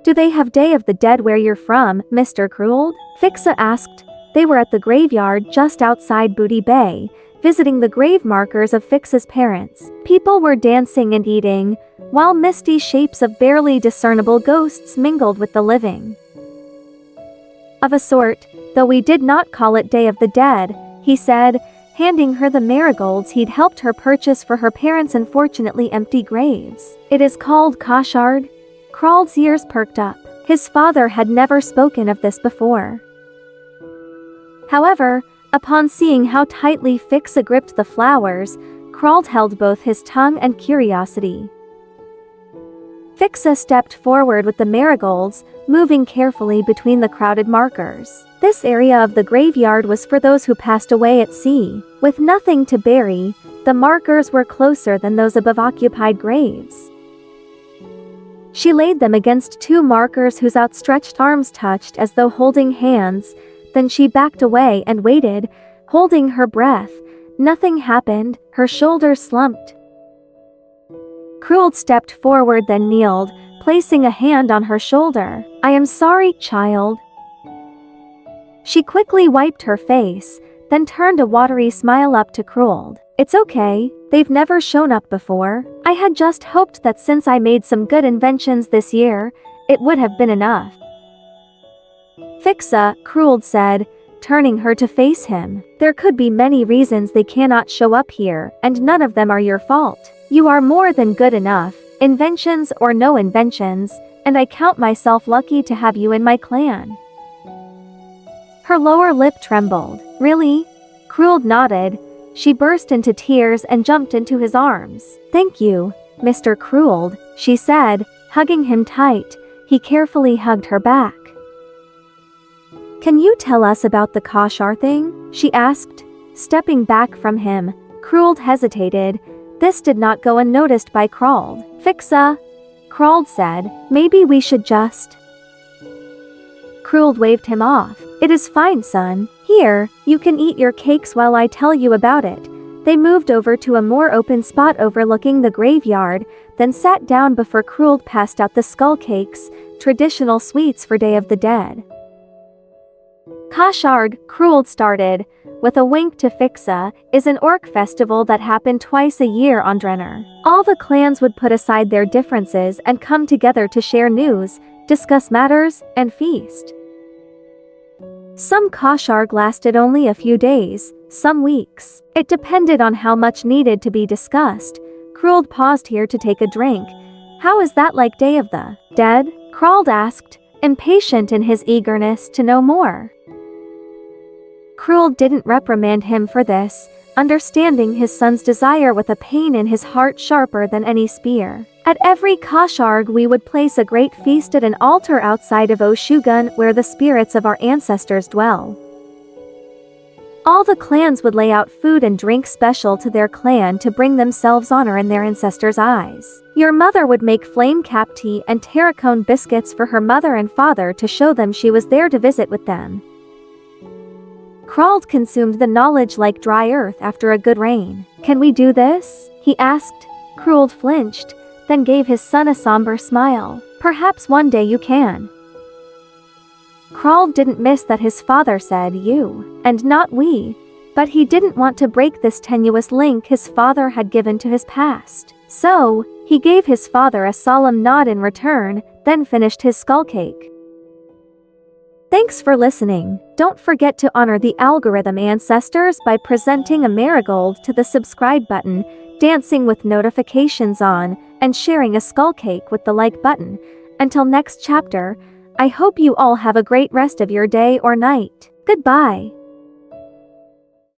"Do they have Day of the Dead where you're from, Mr. Crald?" Fixza asked. They were at the graveyard just outside Booty Bay, visiting the grave markers of Fixza's parents. People were dancing and eating, while misty shapes of barely discernible ghosts mingled with the living. "Of a sort, though we did not call it Day of the Dead," he said, handing her the marigolds he'd helped her purchase for her parents' unfortunately empty graves. "It is called Koshard?" Crald's ears perked up. His father had never spoken of this before. However, upon seeing how tightly Fixza gripped the flowers, Crald held both his tongue and curiosity. Fixza stepped forward with the marigolds, moving carefully between the crowded markers. This area of the graveyard was for those who passed away at sea. With nothing to bury, the markers were closer than those above occupied graves. She laid them against two markers whose outstretched arms touched as though holding hands, then she backed away and waited, holding her breath. Nothing happened, her shoulders slumped. Crald stepped forward then kneeled, placing a hand on her shoulder. "I am sorry, child." She quickly wiped her face, then turned a watery smile up to Crald. "It's okay, they've never shown up before. I had just hoped that since I made some good inventions this year, it would have been enough." "Fixza," Crald said, turning her to face him. "There could be many reasons they cannot show up here, and none of them are your fault. You are more than good enough, inventions or no inventions, and I count myself lucky to have you in my clan." Her lower lip trembled. "Really?" Crald nodded. She burst into tears and jumped into his arms. "Thank you, Mr. Crald," she said, hugging him tight. He carefully hugged her back. "Can you tell us about the Koshar thing?" she asked. Stepping back from him, Crald hesitated. This did not go unnoticed by Crald. "Fixza," Crald said, "maybe we should just..." Crald waved him off. "It is fine, son. Here, you can eat your cakes while I tell you about it." They moved over to a more open spot overlooking the graveyard, then sat down before Crald passed out the skull cakes, traditional sweets for Day of the Dead. Koshard, Crald started, with a wink to Fixza, is an orc festival that happened twice a year on Drenner. All the clans would put aside their differences and come together to share news, discuss matters, and feast. Some Koshard lasted only a few days, some weeks. It depended on how much needed to be discussed. Crald paused here to take a drink. "How is that like Day of the Dead?" Crald asked, impatient in his eagerness to know more. Crald didn't reprimand him for this, understanding his son's desire with a pain in his heart sharper than any spear. "At every Koshard we would place a great feast at an altar outside of Oshugun where the spirits of our ancestors dwell. All the clans would lay out food and drink special to their clan to bring themselves honor in their ancestors' eyes. Your mother would make flame cap tea and terracone biscuits for her mother and father to show them she was there to visit with them." Crald consumed the knowledge like dry earth after a good rain. "Can we do this?" he asked. Crald flinched, then gave his son a somber smile. "Perhaps one day you can." Crald didn't miss that his father said you, and not we, but he didn't want to break this tenuous link his father had given to his past. So, he gave his father a solemn nod in return, then finished his skull cake. Thanks for listening. Don't forget to honor the algorithm ancestors by presenting a marigold to the subscribe button, dancing with notifications on, and sharing a skull cake with the like button. Until next chapter, I hope you all have a great rest of your day or night. Goodbye.